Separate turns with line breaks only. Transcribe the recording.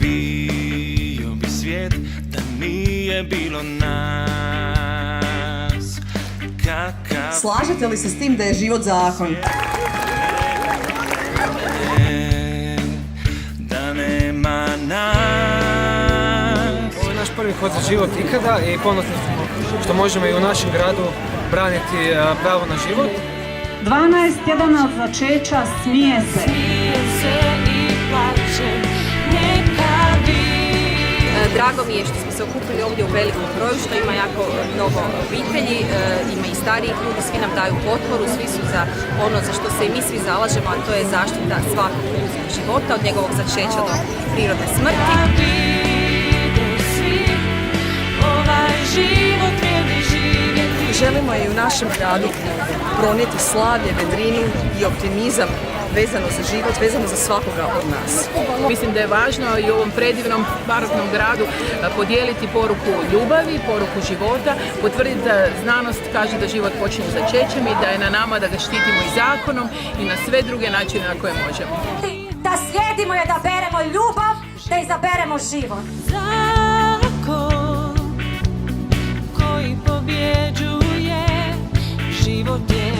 bio bi svijet da nije bilo nas.
Slažete li se s tim da je život zakon?
Da nema nas.
Ovo je naš prvi hod za život ikada i ponosni smo što možemo i u našem gradu braniti pravo na život.
12 tjedana od začeća smije se.
Drago mi je što smo se okupili ovdje u velikom broju, što ima jako mnogo obitelji, ima i starijih ljudi, svi nam daju potporu, svi su za ono za što se i mi svi zalažemo, a to je zaštita svakog ljudskog života, od njegovog začeća do prirodne smrti.
Želimo i u našem gradu pronijeti slavlje, vedrinu i optimizam vezano za život, vezano za svakoga od nas.
Mislim da je važno i u ovom predivnom baroknom gradu podijeliti poruku ljubavi, poruku života, potvrditi da znanost kaže da život počinje začećem i da je na nama da ga štitimo i zakonom i na sve druge načine na koje možemo.
Da slijedimo i da beremo ljubav, da izaberemo život.
Zakon koji pobjeđuje, život je